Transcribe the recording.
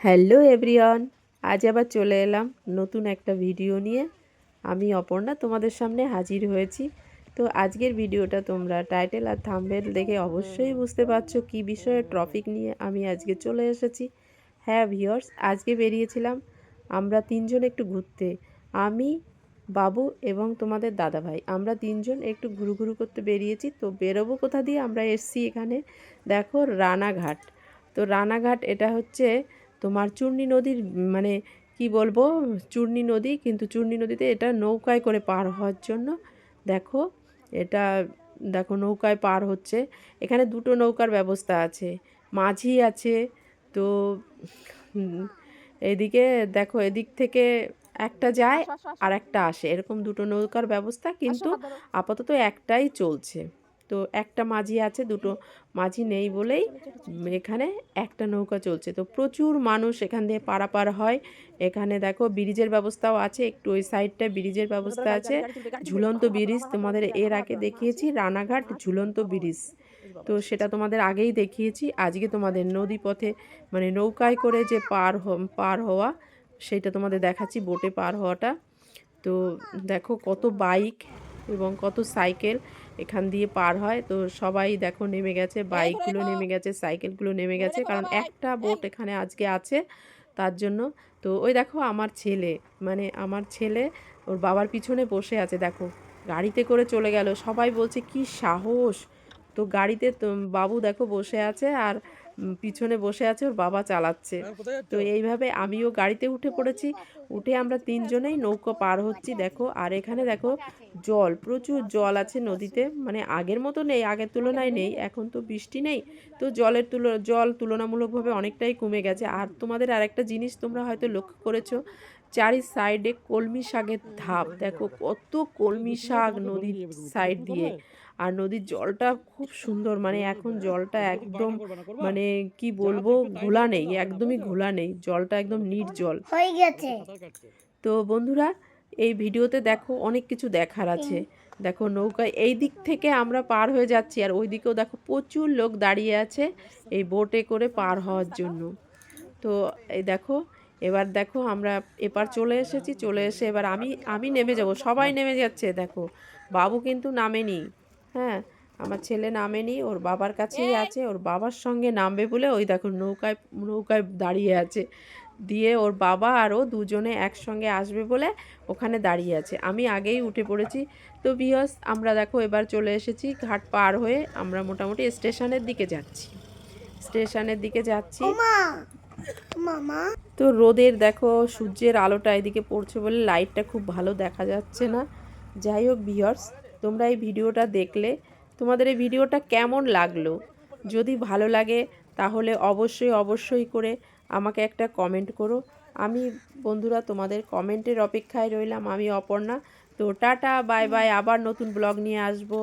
Hello everyone, আজ আবার চলে এলাম নতুন একটা ভিডিও নিয়ে। আমি অপর্ণা তোমাদের সামনে হাজির হয়েছি। তো আজকের ভিডিওটা তোমরা টাইটেল আর থাম্বনেল দেখে অবশ্যই বুঝতে পারছো কী বিষয়ে টপিক নিয়ে আমি আজকে চলে এসেছি। হ্যাঁ ভিউয়ার্স, আজকে বেরিয়েছিলাম আমরা তিনজন একটু ঘুরতে। আমি, বাবু এবং তোমাদের দাদাভাই, আমরা তিনজন একটু ঘুরু করতে বেরিয়েছি। তো বেরোবো কোথা দিয়ে, আমরা এসছি এখানে দেখো রানাঘাট। তো রানাঘাট এটা হচ্ছে তোমার চূর্ণী নদীর মানে কি বলবো, চূর্ণী নদী, কিন্তু চূর্ণী নদীতে এটা নৌকায় করে পার হওয়ার জন্য দেখো এটা দেখো নৌকায় পার হচ্ছে। এখানে দুটো নৌকার ব্যবস্থা আছে, মাঝি আছে। তো এদিকে দেখো এদিক থেকে একটা যায় আর একটা আসে, এরকম দুটো নৌকার ব্যবস্থা, কিন্তু আপাতত একটাই চলছে। তো একটা মাঝি আছে, দুটো মাঝি নেই বলেই এখানে একটা নৌকা চলছে। তো প্রচুর মানুষ এখান দিয়ে পারাপার হয়। এখানে দেখো ব্রিজের ব্যবস্থাও আছে, একটু ওই সাইডটায় ব্রিজের ব্যবস্থা আছে, ঝুলন্ত ব্রিজ। তোমাদের এর আগে দেখিয়েছি রানাঘাট ঝুলন্ত ব্রিজ, তো সেটা তোমাদের আগেই দেখিয়েছি। আজকে তোমাদের নদী পথে মানে নৌকায় করে যে পার হওয়া সেটা তোমাদের দেখাচ্ছি, বোটে পার হওয়াটা। তো দেখো কত বাইক এবং কত সাইকেল এখান দিয়ে পার হয়। তো সবাই দেখো নেমে গেছে, বাইকগুলো নেমে গেছে, সাইকেলগুলো নেমে গেছে, কারণ একটা বোট এখানে আজকে আছে তার জন্য। তো ওই দেখো আমার ছেলে, মানে আমার ছেলে ওর বাবার পিছনে বসে আছে, দেখো গাড়িতে করে চলে গেল। সবাই বলছে কি সাহস। তো গাড়িতে তো বাবু দেখো বসে আছে আর পিছনে বসে আছে, ওর বাবা চালাচ্ছে। তো এইভাবে আমিও গাড়িতে উঠে পড়েছি, উঠে আমরা তিনজনেই নৌকো পার হচ্ছি দেখো। আর এখানে দেখো জল, প্রচুর জল আছে নদীতে, মানে আগের মতো নেই, আগের তুলনায় নেই, এখন তো বৃষ্টি নেই। তো জল তুলনামূলকভাবে অনেকটাই কমে গেছে। আর তোমাদের আরেকটা জিনিস তোমরা হয়তো লক্ষ্য করেছো, চারি সাইডে কলমি শাকের ধাপ, দেখো কত কলমি শাক নদীর সাইড দিয়ে। আর নদীর জলটা খুব সুন্দর, মানে এখন জলটা একদম মানে কি বলবো, ঘোলা নেই, একদমই ঘোলা নেই, জলটা একদম নির্জল হয়ে গেছে। তো বন্ধুরা এই ভিডিওতে দেখো অনেক কিছু দেখার আছে। দেখো নৌকায় এই দিক থেকে আমরা পার হয়ে যাচ্ছি, আর ওই দিকেও দেখো প্রচুর লোক দাঁড়িয়ে আছে এই বোটে করে পার হওয়ার জন্য। তো এই দেখো এবার দেখো আমরা এপার চলে এসেছি, চলে এসে এবার আমি নেমে যাব, সবাই নেমে যাচ্ছে দেখো, বাবু কিন্তু নামেনি। হ্যাঁ, আমার ছেলে নামেনি, ওর বাবার কাছেই আছে, ওর বাবার সঙ্গে নামবে বলে ওই দেখো নৌকায় নৌকায় দাঁড়িয়ে আছে। দিয়ে ওর বাবা আর ও দুজনে একসঙ্গে আসবে বলে ওখানে দাঁড়িয়ে আছে, আমি আগেই উঠে পড়েছি। তো ভিউয়ার্স আমরা দেখো এবার চলে এসেছি ঘাট পার হয়ে, আমরা মোটামুটি স্টেশনের দিকে যাচ্ছি। তো রোদের দেখো সূর্যের আলোটা এদিকে পড়ছে বলে লাইটটা খুব ভালো দেখা যাচ্ছে না। যাই হোক ভিউয়ার্স, তোমরা এই ভিডিওটা দেখলে তোমাদের এই ভিডিওটা কেমন লাগলো, যদি ভালো লাগে তাহলে অবশ্যই করে আমাকে একটা কমেন্ট করো। আমি বন্ধুরা তোমাদের কমেন্টের অপেক্ষায় রইলাম। আমি অপর্ণা। তো টাটা বাই বাই, আবার নতুন ব্লগ নিয়ে আসবো।